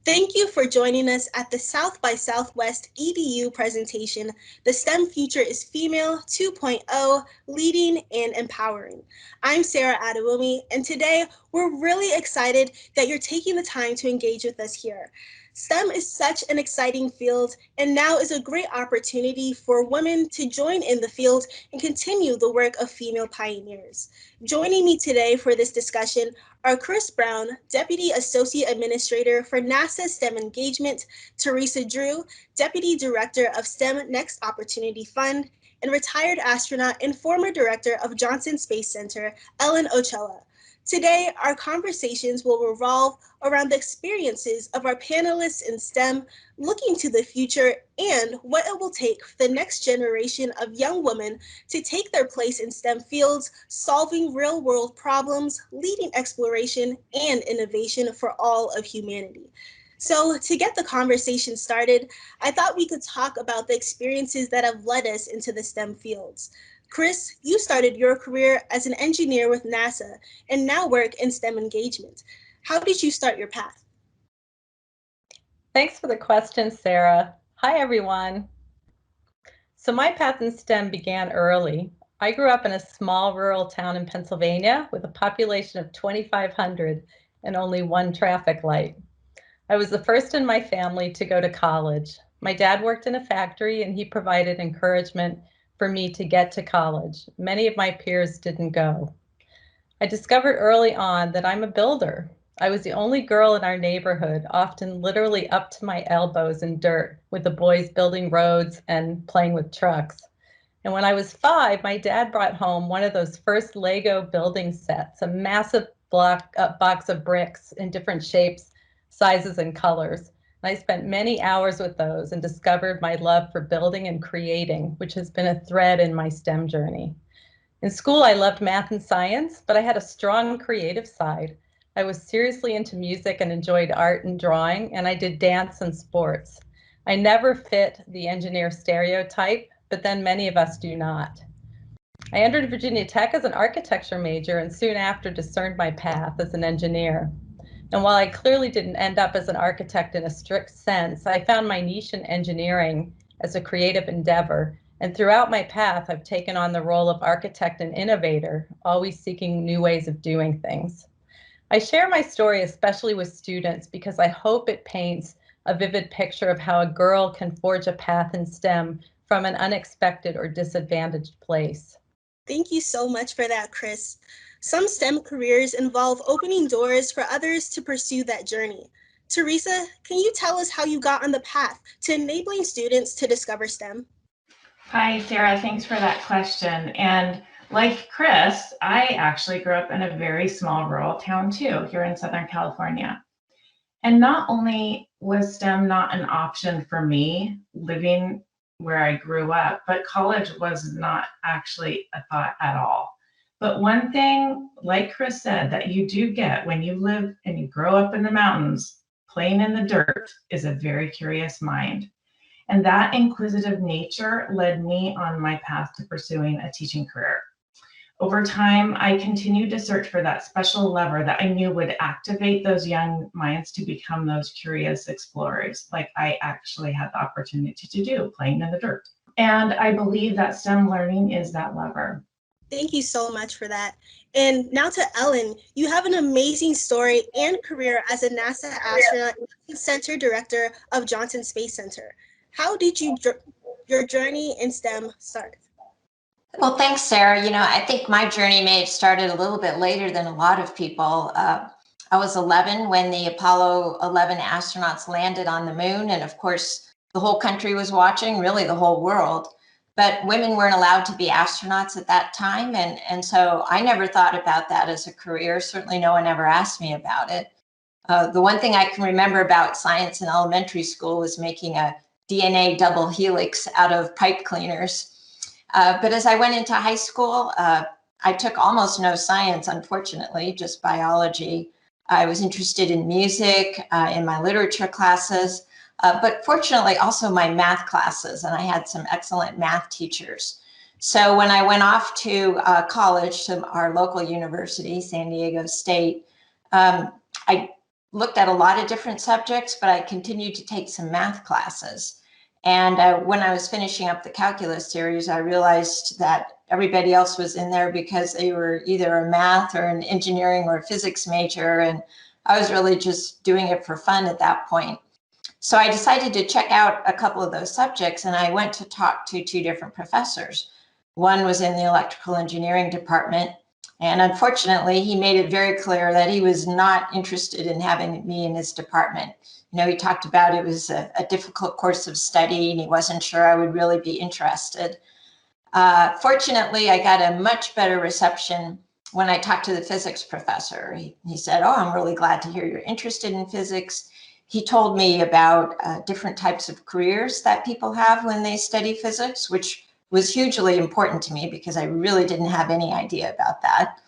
Thank you for joining us at the South by Southwest EDU presentation, The STEM Future is Female 2.0, Leading and Empowering. I'm Sarah Adewumi, and today we're really excited that you're taking the time to engage with us here. STEM is such an exciting field, and now is a great opportunity for women to join in the field and continue the work of female pioneers. Joining me today for this discussion are Chris Brown, Deputy Associate Administrator for NASA STEM Engagement, Theresa Drew, Deputy Director of STEM Next Opportunity Fund, and retired astronaut and former Director of Johnson Space Center, Ellen Ochoa. Today, our conversations will revolve around the experiences of our panelists in STEM, looking to the future and what it will take for the next generation of young women to take their place in STEM fields, solving real-world problems, leading exploration and innovation for all of humanity. So to get the conversation started, I thought we could talk about the experiences that have led us into the STEM fields. Chris, you started your career as an engineer with NASA and now work in STEM engagement. How did you start your path? Thanks for the question, Sarah. Hi, everyone. So my path in STEM began early. I grew up in a small rural town in Pennsylvania with a population of 2,500 and only one traffic light. I was the first in my family to go to college. My dad worked in a factory and he provided encouragement for me to get to college. Many of my peers didn't go. I discovered early on that I'm a builder. I was the only girl in our neighborhood, often literally up to my elbows in dirt, with the boys building roads and playing with trucks. And when I was 5, my dad brought home one of those first Lego building sets, a massive box of bricks in different shapes, sizes, and colors. I spent many hours with those and discovered my love for building and creating, which has been a thread in my STEM journey. In school, I loved math and science, but I had a strong creative side. I was seriously into music and enjoyed art and drawing, and I did dance and sports. I never fit the engineer stereotype, but then many of us do not. I entered Virginia Tech as an architecture major and soon after discerned my path as an engineer. And while I clearly didn't end up as an architect in a strict sense, I found my niche in engineering as a creative endeavor. And throughout my path, I've taken on the role of architect and innovator, always seeking new ways of doing things. I share my story especially with students because I hope it paints a vivid picture of how a girl can forge a path in STEM from an unexpected or disadvantaged place. Thank you so much for that, Chris. Some STEM careers involve opening doors for others to pursue that journey. Theresa, can you tell us how you got on the path to enabling students to discover STEM? Hi, Sarah. Thanks for that question. And like Chris, I actually grew up in a very small rural town too, here in Southern California. And not only was STEM not an option for me living where I grew up, but college was not actually a thought at all. But one thing, like Chris said, that you do get when you live and you grow up in the mountains, playing in the dirt, is a very curious mind. And that inquisitive nature led me on my path to pursuing a teaching career. Over time, I continued to search for that special lever that I knew would activate those young minds to become those curious explorers, like I actually had the opportunity to do, playing in the dirt. And I believe that STEM learning is that lever. Thank you so much for that. And now to Ellen, you have an amazing story and career as a NASA astronaut and Center Director of Johnson Space Center. How did your journey in STEM start? Well, thanks, Sarah. I think my journey may have started a little bit later than a lot of people. I was 11 when the Apollo 11 astronauts landed on the moon. And of course, the whole country was watching, really the whole world. But women weren't allowed to be astronauts at that time. And so I never thought about that as a career. Certainly no one ever asked me about it. The one thing I can remember about science in elementary school was making a DNA double helix out of pipe cleaners. But as I went into high school, I took almost no science, unfortunately, just biology. I was interested in music, in my literature classes, but fortunately also my math classes, and I had some excellent math teachers. So when I went off to college, to our local university, San Diego State, I looked at a lot of different subjects, but I continued to take some math classes. And when I was finishing up the calculus series, I realized that everybody else was in there because they were either a math or an engineering or a physics major. And I was really just doing it for fun at that point. So I decided to check out a couple of those subjects, and I went to talk to two different professors. One was in the electrical engineering department, and unfortunately, he made it very clear that he was not interested in having me in his department. You know, he talked about it was a difficult course of study, and he wasn't sure I would really be interested. Fortunately, I got a much better reception when I talked to the physics professor. He said, "Oh, I'm really glad to hear you're interested in physics." He told me about different types of careers that people have when they study physics, which was hugely important to me because I really didn't have any idea about that.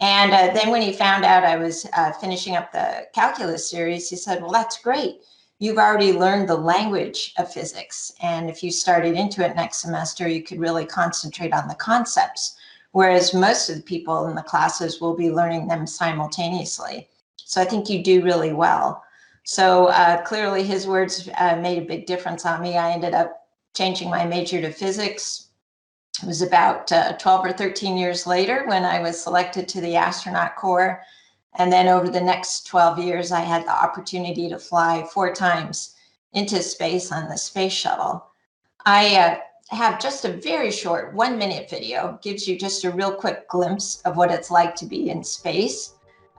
And then when he found out I was finishing up the calculus series, he said, "Well, that's great. You've already learned the language of physics. And if you started into it next semester, you could really concentrate on the concepts, whereas most of the people in the classes will be learning them simultaneously. So I think you do really well." So clearly his words made a big difference on me. I ended up changing my major to physics. It was about 12 or 13 years later when I was selected to the astronaut corps. And then over the next 12 years, I had the opportunity to fly 4 times into space on the space shuttle. I have just a very short 1-minute video, gives you just a real quick glimpse of what it's like to be in space.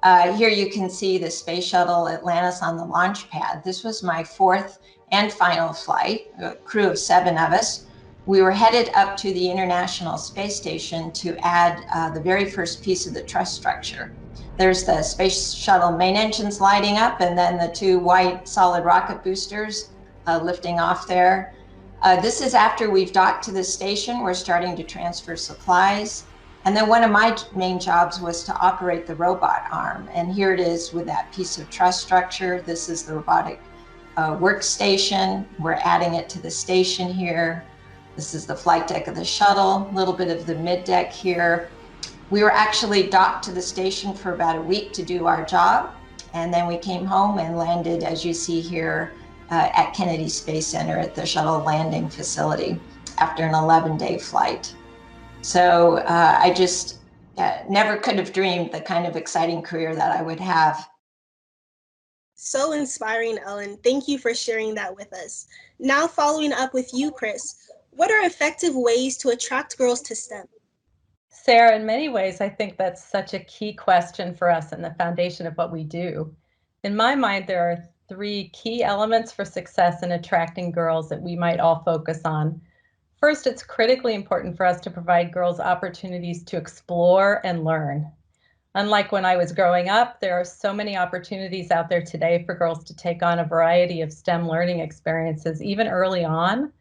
Here you can see the space shuttle Atlantis on the launch pad. This was my 4th and final flight, a crew of 7 of us. We were headed up to the International Space Station to add the very first piece of the truss structure. There's the space shuttle main engines lighting up, and then the 2 white solid rocket boosters lifting off there. This is after we've docked to the station. We're starting to transfer supplies. And then one of my main jobs was to operate the robot arm. And here it is with that piece of truss structure. This is the robotic workstation. We're adding it to the station here. This is the flight deck of the shuttle, a little bit of the mid deck here. We were actually docked to the station for about a week to do our job. And then we came home and landed, as you see here, at Kennedy Space Center at the shuttle landing facility after an 11-day flight. So I just never could have dreamed the kind of exciting career that I would have. So inspiring, Ellen. Thank you for sharing that with us. Now following up with you, Chris, what are effective ways to attract girls to STEM? Sarah, in many ways, I think that's such a key question for us and the foundation of what we do. In my mind, there are 3 key elements for success in attracting girls that we might all focus on. First, it's critically important for us to provide girls opportunities to explore and learn. Unlike when I was growing up, there are so many opportunities out there today for girls to take on a variety of STEM learning experiences, even early on.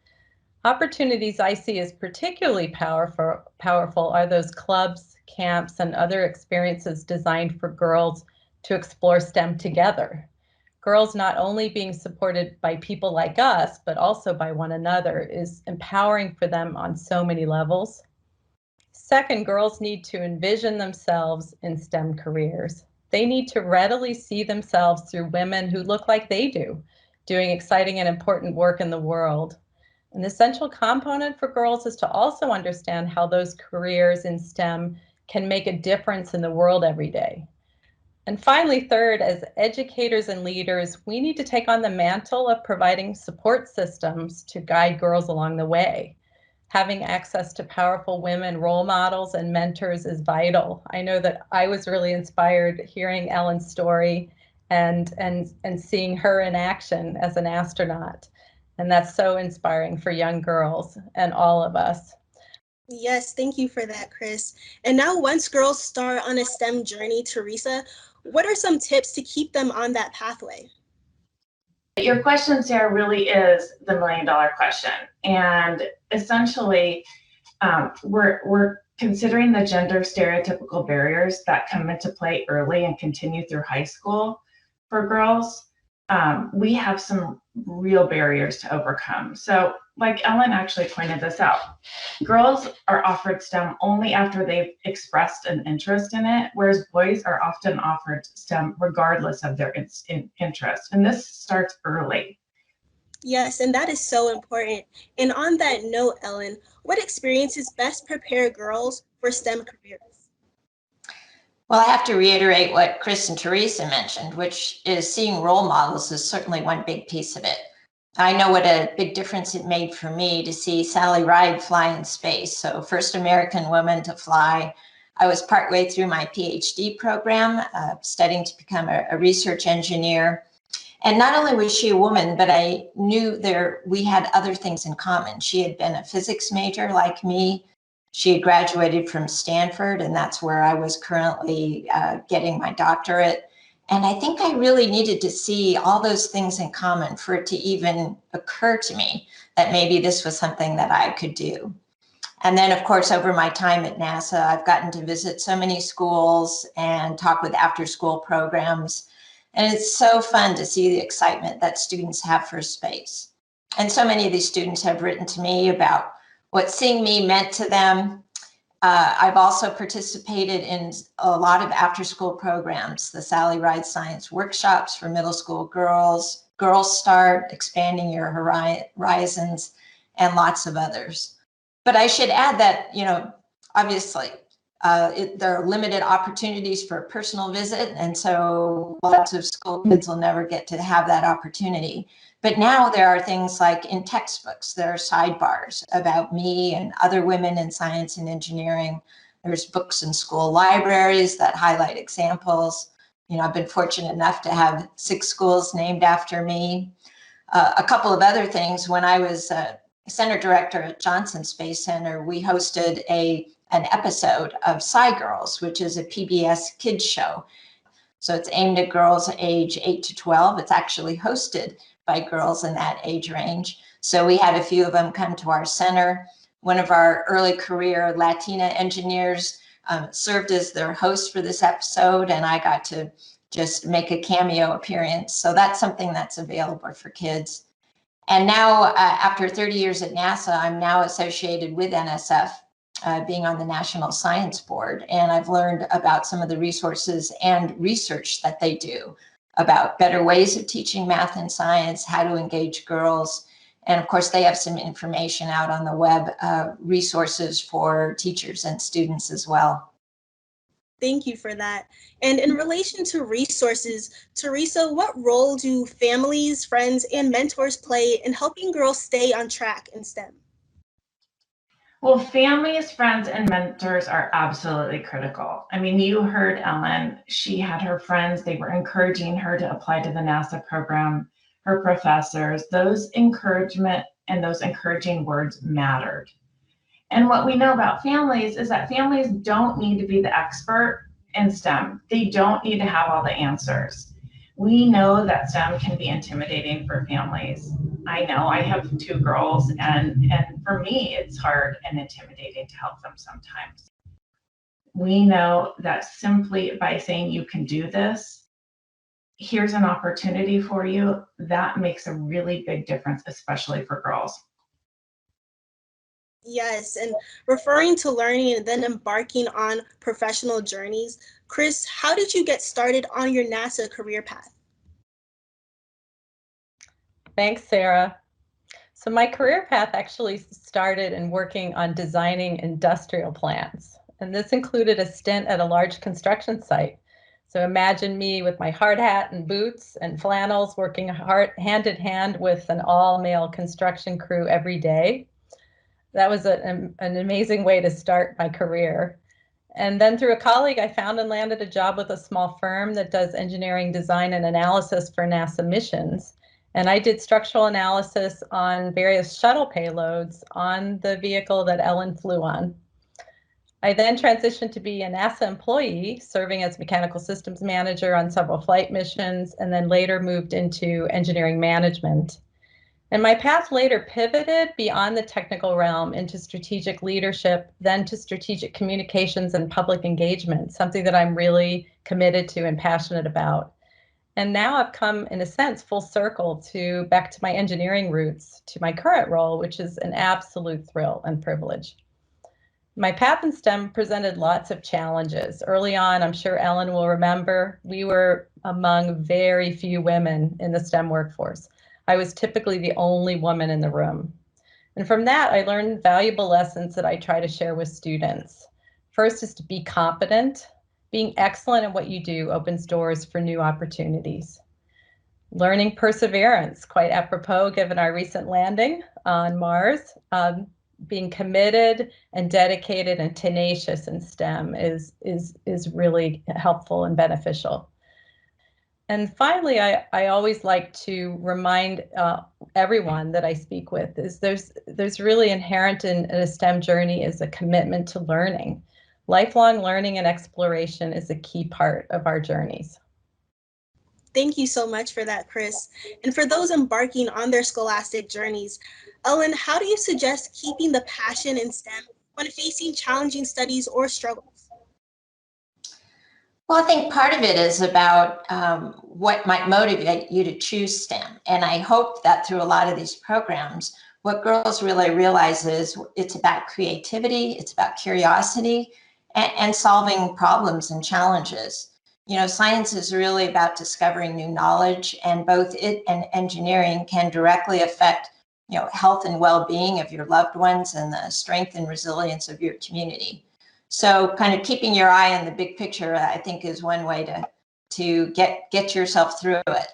Opportunities I see as particularly powerful are those clubs, camps, and other experiences designed for girls to explore STEM together. Girls not only being supported by people like us, but also by one another is empowering for them on so many levels. Second, girls need to envision themselves in STEM careers. They need to readily see themselves through women who look like they do, doing exciting and important work in the world. An essential component for girls is to also understand how those careers in STEM can make a difference in the world every day. And finally, third, as educators and leaders, we need to take on the mantle of providing support systems to guide girls along the way. Having access to powerful women role models and mentors is vital. I know that I was really inspired hearing Ellen's story and seeing her in action as an astronaut. And that's so inspiring for young girls and all of us. Yes, thank you for that, Chris. And now once girls start on a STEM journey, Teresa, what are some tips to keep them on that pathway? Your question, Sarah, really is the $1 million question. And essentially, we're considering the gender stereotypical barriers that come into play early and continue through high school for girls. We have some real barriers to overcome. So like Ellen actually pointed this out, girls are offered STEM only after they've expressed an interest in it, whereas boys are often offered STEM regardless of their interest. And this starts early. Yes, and that is so important. And on that note, Ellen, what experiences best prepare girls for STEM careers? Well, I have to reiterate what Chris and Theresa mentioned, which is seeing role models is certainly one big piece of it. I know what a big difference it made for me to see Sally Ride fly in space. So first American woman to fly. I was partway through my PhD program, studying to become a research engineer. And not only was she a woman, but I knew we had other things in common. She had been a physics major like me. She had graduated from Stanford, and that's where I was currently getting my doctorate. And I think I really needed to see all those things in common for it to even occur to me that maybe this was something that I could do. And then, of course, over my time at NASA, I've gotten to visit so many schools and talk with after-school programs. And it's so fun to see the excitement that students have for space. And so many of these students have written to me about what seeing me meant to them. I've also participated in a lot of after-school programs, the Sally Ride Science workshops for middle school girls, Girls Start, Expanding Your Horizons, and lots of others. But I should add that, obviously, there are limited opportunities for a personal visit, and so lots of school kids will never get to have that opportunity. But now there are things like in textbooks, there are sidebars about me and other women in science and engineering. There's books in school libraries that highlight examples. I've been fortunate enough to have 6 schools named after me. A couple of other things, when I was center director at Johnson Space Center, we hosted an episode of Sci Girls, which is a PBS kids show. So it's aimed at girls age 8 to 12. It's actually hosted by girls in that age range. So we had a few of them come to our center. One of our early career Latina engineers served as their host for this episode, and I got to just make a cameo appearance. So that's something that's available for kids. And now, after 30 years at NASA, I'm now associated with NSF, being on the National Science Board. And I've learned about some of the resources and research that they do about better ways of teaching math and science, how to engage girls. And of course, they have some information out on the web, resources for teachers and students as well. Thank you for that. And in relation to resources, Theresa, what role do families, friends, and mentors play in helping girls stay on track in STEM? Well, families, friends, and mentors are absolutely critical. I mean, you heard Ellen, she had her friends, they were encouraging her to apply to the NASA program, her professors. Those encouragement and those encouraging words mattered. And what we know about families is that families don't need to be the expert in STEM. They don't need to have all the answers. We know that STEM can be intimidating for families. I know I have 2 girls, and for me, it's hard and intimidating to help them sometimes. We know that simply by saying you can do this, here's an opportunity for you, that makes a really big difference, especially for girls. Yes, and referring to learning and then embarking on professional journeys, Chris, how did you get started on your NASA career path? Thanks, Sarah. So my career path actually started in working on designing industrial plants, and this included a stint at a large construction site. So imagine me with my hard hat and boots and flannels working hand in hand with an all-male construction crew every day. That was an amazing way to start my career. And then through a colleague, I found and landed a job with a small firm that does engineering design and analysis for NASA missions. And I did structural analysis on various shuttle payloads on the vehicle that Ellen flew on. I then transitioned to be a NASA employee, serving as mechanical systems manager on several flight missions, and then later moved into engineering management. And my path later pivoted beyond the technical realm into strategic leadership, then to strategic communications and public engagement, something that I'm really committed to and passionate about. And now I've come, in a sense, full circle back to my engineering roots, to my current role, which is an absolute thrill and privilege. My path in STEM presented lots of challenges. Early on, I'm sure Ellen will remember, we were among very few women in the STEM workforce. I was typically the only woman in the room. And from that, I learned valuable lessons that I try to share with students. First is to be competent. Being excellent at what you do opens doors for new opportunities. Learning perseverance, quite apropos given our recent landing on Mars. Being committed and dedicated and tenacious in STEM is really helpful and beneficial. And finally, I always like to remind everyone that I speak with is there's really inherent in a STEM journey is a commitment to learning. Lifelong learning and exploration is a key part of our journeys. Thank you so much for that, Chris. And for those embarking on their scholastic journeys, Ellen, how do you suggest keeping the passion in STEM when facing challenging studies or struggles? Well, I think part of it is about what might motivate you to choose STEM. And I hope that through a lot of these programs, what girls really realize is it's about creativity, it's about curiosity, and solving problems and challenges. You know, science is really about discovering new knowledge, and both it and engineering can directly affect, you know, health and well-being of your loved ones and the strength and resilience of your community. So kind of keeping your eye on the big picture, I think, is one way to get yourself through it.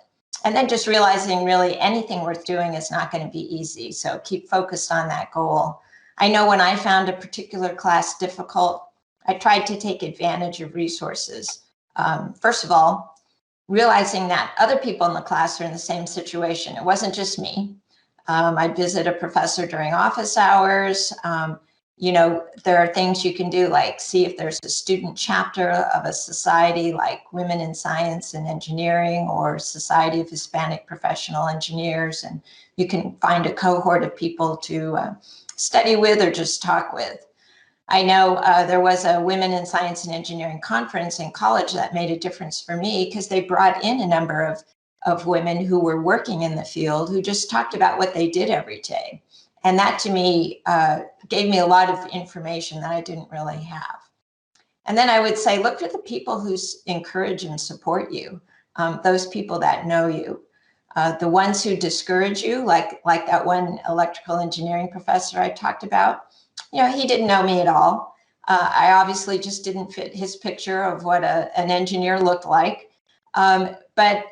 And then just realizing really anything worth doing is not going to be easy. So keep focused on that goal. I know when I found a particular class difficult, I tried to take advantage of resources. First of all, realizing that other people in the class are in the same situation. It wasn't just me. I'd visit a professor during office hours. You know, there are things you can do, like see if there's a student chapter of a society like Women in Science and Engineering or Society of Hispanic Professional Engineers, and you can find a cohort of people to study with or just talk with. I know there was a Women in Science and Engineering conference in college that made a difference for me because they brought in a number of women who were working in the field who just talked about what they did every day. And that to me gave me a lot of information that I didn't really have. And then I would say, look for the people who encourage and support you, those people that know you. The ones who discourage you, like that one electrical engineering professor I talked about, you know, he didn't know me at all. I obviously just didn't fit his picture of what an engineer looked like. But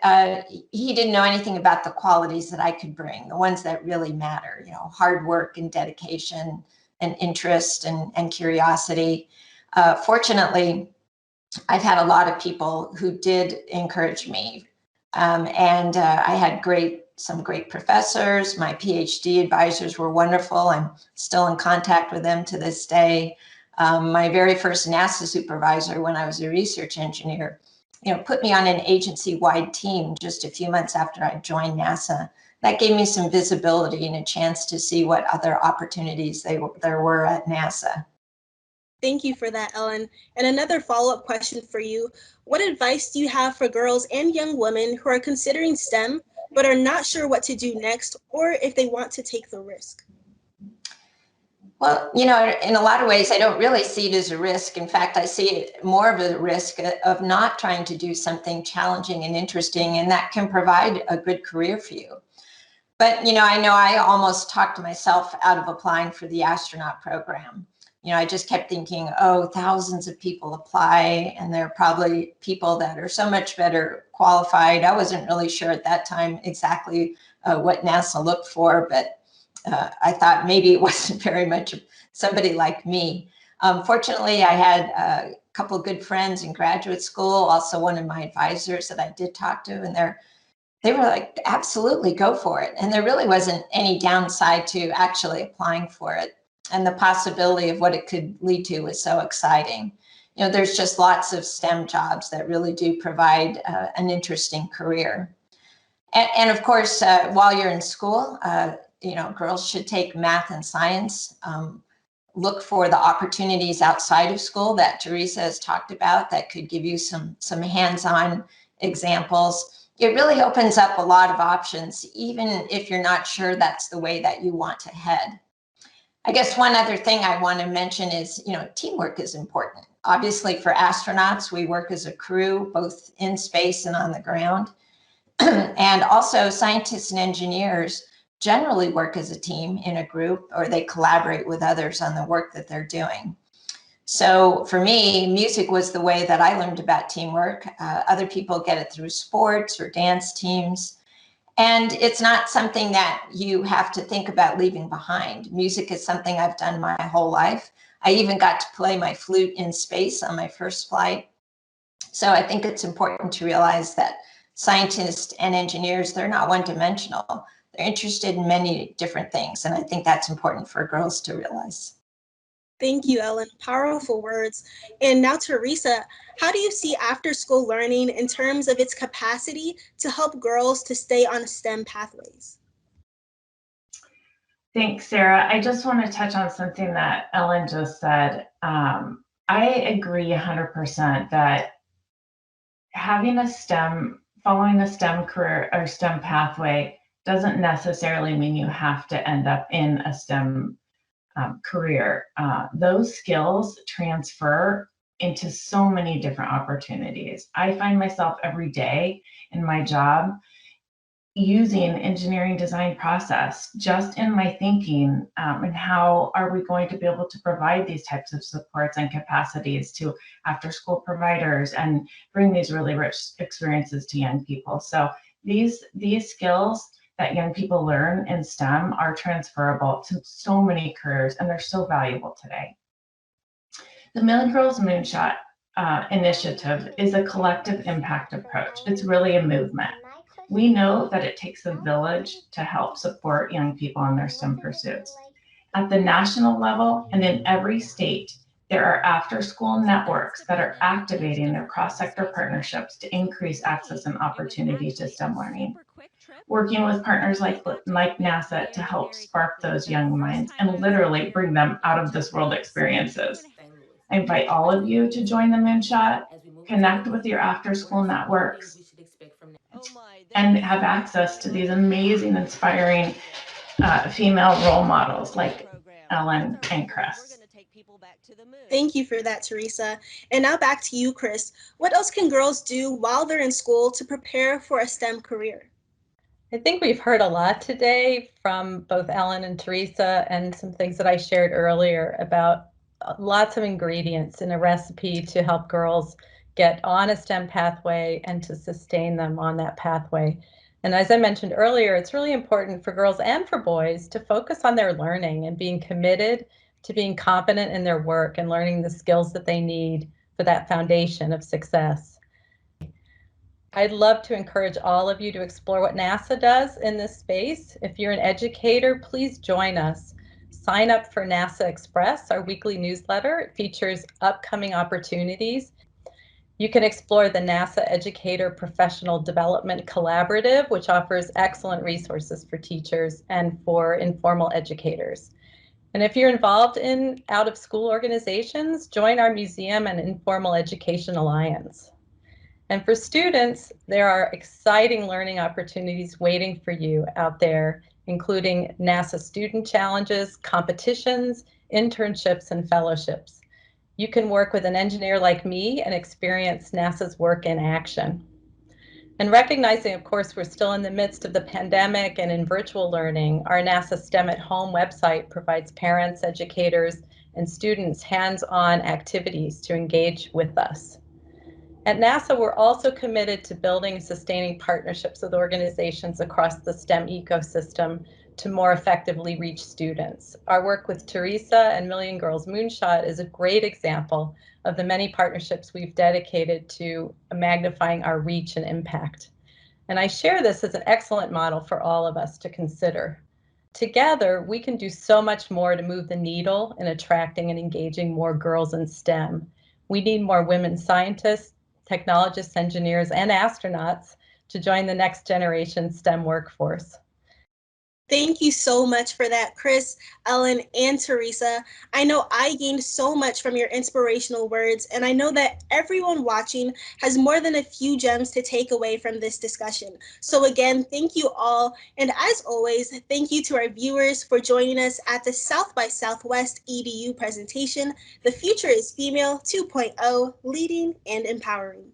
he didn't know anything about the qualities that I could bring, the ones that really matter, you know, hard work and dedication and interest and curiosity. Fortunately, I've had a lot of people who did encourage me. And I had some great professors. My PhD advisors were wonderful. I'm still in contact with them to this day. My very first NASA supervisor when I was a research engineer, you know, put me on an agency-wide team just a few months after I joined NASA. That gave me some visibility and a chance to see what other opportunities there were at NASA. Thank you for that, Ellen. And another follow-up question for you. What advice do you have for girls and young women who are considering STEM but are not sure what to do next or if they want to take the risk? Well, you know, in a lot of ways, I don't really see it as a risk. In fact, I see it more of a risk of not trying to do something challenging and interesting, and that can provide a good career for you. But, you know I almost talked myself out of applying for the astronaut program. You know, I just kept thinking, oh, thousands of people apply, and there are probably people that are so much better qualified. I wasn't really sure at that time exactly what NASA looked for, but I thought maybe it wasn't very much somebody like me. Fortunately, I had a couple of good friends in graduate school, also one of my advisors that I did talk to, and they were like, absolutely, go for it. And there really wasn't any downside to actually applying for it. And the possibility of what it could lead to was so exciting. You know, there's just lots of STEM jobs that really do provide an interesting career. And of course, while you're in school, you know, girls should take math and science, look for the opportunities outside of school that Theresa has talked about that could give you some hands-on examples. it really opens up a lot of options, even if you're not sure that's the way that you want to head. I guess one other thing I want to mention is, teamwork is important. Obviously, for astronauts, we work as a crew, both in space and on the ground. And also, scientists and engineers generally work as a team in a group, or they collaborate with others on the work that they're doing. So for me, music was the way that I learned about teamwork. Other people get it through sports or dance teams. And it's not something that you have to think about leaving behind. Music is something I've done my whole life. I even got to play my flute in space on my first flight. So I think it's important to realize that scientists and engineers, they're not one-dimensional. They're interested in many different things. And I think that's important for girls to realize. Thank you, Ellen. Powerful words. And now, Theresa, how do you see after-school learning in terms of its capacity to help girls to stay on STEM pathways? Thanks, Sarah. I just want to touch on something that Ellen just said. I agree 100% that following a STEM career or STEM pathway doesn't necessarily mean you have to end up in a STEM career. Those skills transfer into so many different opportunities. I find myself every day in my job using engineering design process just in my thinking, and how are we going to be able to provide these types of supports and capacities to after school providers and bring these really rich experiences to young people. So these skills that young people learn in STEM are transferable to so many careers, and they're so valuable today. The Million Girls Moonshot initiative is a collective impact approach. It's really a movement. We know that it takes a village to help support young people in their STEM pursuits. At the national level and in every state, there are after-school networks that are activating their cross-sector partnerships to increase access and opportunity to STEM learning. Working with partners like NASA to help spark those young minds and literally bring them out of this world experiences. I invite all of you to join the Moonshot, connect with your after-school networks, and have access to these amazing, inspiring female role models like Ellen and Chris. Thank you for that, Theresa. And now back to you, Chris. What else can girls do while they're in school to prepare for a STEM career? I think we've heard a lot today from both Ellen and Theresa, and some things that I shared earlier about lots of ingredients in a recipe to help girls get on a STEM pathway and to sustain them on that pathway. And as I mentioned earlier, it's really important for girls and for boys to focus on their learning and being committed to being confident in their work and learning the skills that they need for that foundation of success. I'd love to encourage all of you to explore what NASA does in this space. If you're an educator, please join us. Sign up for NASA Express, our weekly newsletter. It features upcoming opportunities. You can explore the NASA Educator Professional Development Collaborative, which offers excellent resources for teachers and for informal educators. And if you're involved in out-of-school organizations, join our Museum and Informal Education Alliance. And for students, there are exciting learning opportunities waiting for you out there, including NASA Student Challenges, competitions, internships, and fellowships. You can work with an engineer like me and experience NASA's work in action. And recognizing, of course, we're still in the midst of the pandemic and in virtual learning, our NASA STEM at Home website provides parents, educators, and students hands-on activities to engage with us. At NASA, we're also committed to building and sustaining partnerships with organizations across the STEM ecosystem to more effectively reach students. Our work with Theresa and Million Girls Moonshot is a great example of the many partnerships we've dedicated to magnifying our reach and impact. And I share this as an excellent model for all of us to consider. Together, we can do so much more to move the needle in attracting and engaging more girls in STEM. We need more women scientists, technologists, engineers, and astronauts to join the next generation STEM workforce. Thank you so much for that, Chris, Ellen, and Teresa. I know I gained so much from your inspirational words, and I know that everyone watching has more than a few gems to take away from this discussion. So again, thank you all, and as always, thank you to our viewers for joining us at the South by Southwest EDU presentation, The Future is Female 2.0, Leading and Empowering.